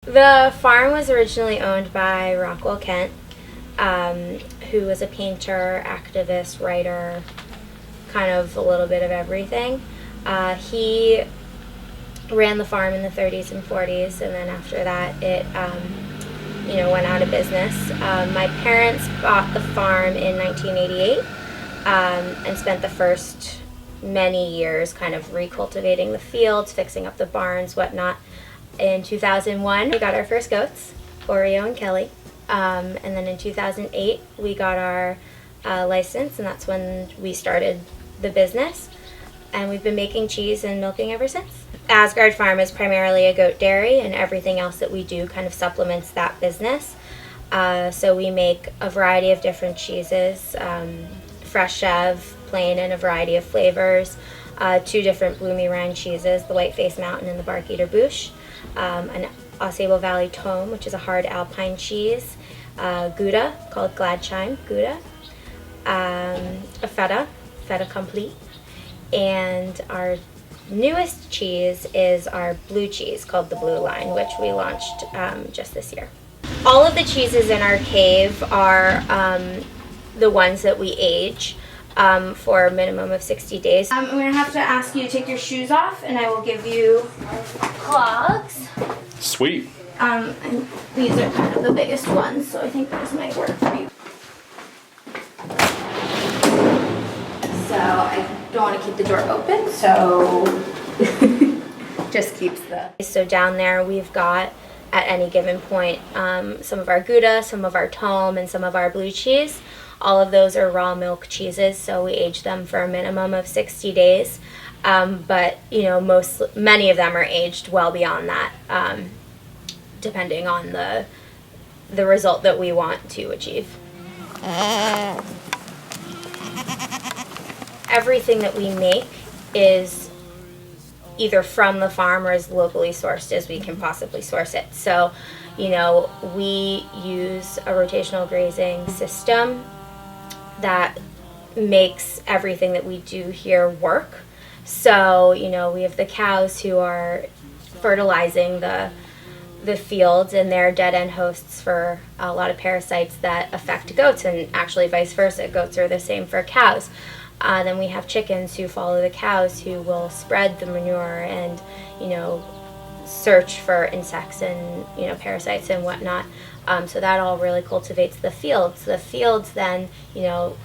The farm was originally owned by Rockwell Kent, who was a painter, activist, writer, kind of a little bit of everything. He ran the farm in the 30s and 40s, and then after that it went out of business. My parents bought the farm in 1988 and spent the first many years kind of recultivating the fields, fixing up the barns, whatnot. In 2001, we got our first goats, Oreo and Kelly. And then in 2008, we got our license, and that's when we started the business. And we've been making cheese and milking ever since. Asgaard Farm is primarily a goat dairy, and everything else that we do kind of supplements that business. So we make a variety of different cheeses, fresh chev, plain, and a variety of flavors. 2 different bloomy rind cheeses, the Whiteface Mountain and the Barkeeter Bouche. An Ausable Valley Tome, which is a hard alpine cheese. Gouda, called Gladchime Gouda. A feta complete. And our newest cheese is our blue cheese called the Blue Line, which we launched just this year. All of the cheeses in our cave are the ones that we age for a minimum of 60 days. I'm going to have to ask you to take your shoes off, and I will give you clogs. Sweet. And these are kind of the biggest ones, so I think those might work for you. So I don't want to keep the door open, so just keeps the... So down there we've got, at any given point, some of our Gouda, some of our Tome, and some of our blue cheese. All of those are raw milk cheeses, so we age them for a minimum of 60 days. But many of them are aged well beyond that, depending on the result that we want to achieve. Everything that we make is either from the farm or as locally sourced as we can possibly source it. So, we use a rotational grazing system that makes everything that we do here work. So, we have the cows who are fertilizing the fields, and they're dead-end hosts for a lot of parasites that affect goats, and actually vice versa. Goats are the same for cows. Then we have chickens who follow the cows, who will spread the manure and, search for insects and, parasites and whatnot. So that all really cultivates the fields. The fields then,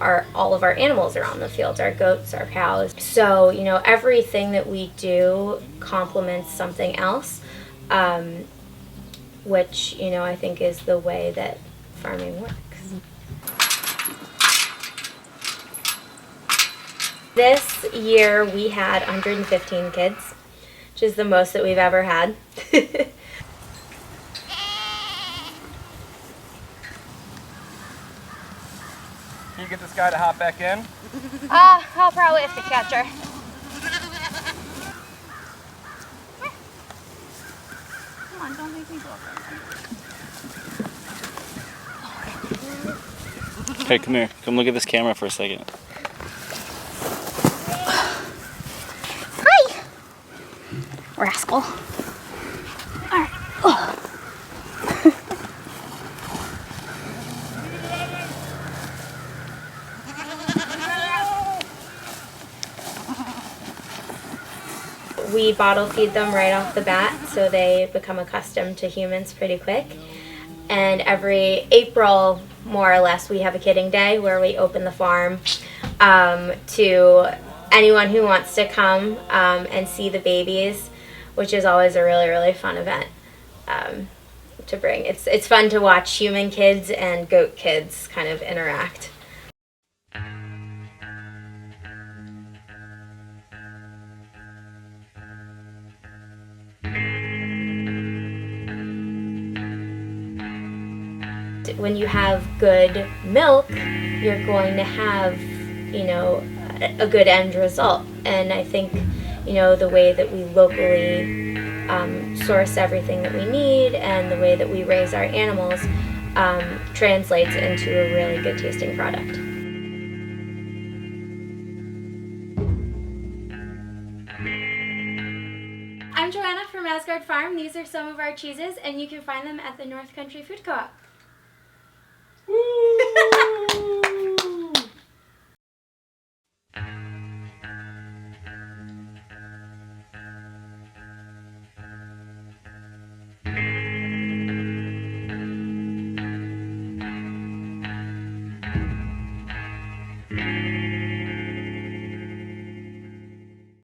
are all of our animals are on the fields, our goats, our cows. So, everything that we do complements something else, which, I think is the way that farming works. This year we had 115 kids, which is the most that we've ever had. Can you get this guy to hop back in? I'll probably have to catch her. Come on, don't make me go over. Hey, come here. Come look at this camera for a second. Hi! Rascal. Alright. We bottle feed them right off the bat, so they become accustomed to humans pretty quick. And every April, more or less, we have a kidding day where we open the farm to anyone who wants to come and see the babies, which is always a really, really fun event to bring. It's fun to watch human kids and goat kids kind of interact. When you have good milk, you're going to have, a good end result. And I think, the way that we locally source everything that we need and the way that we raise our animals translates into a really good tasting product. I'm Joanna from Asgaard Asgaard Farm. These are some of our cheeses, and you can find them at the North Country Food Co-op. Woo!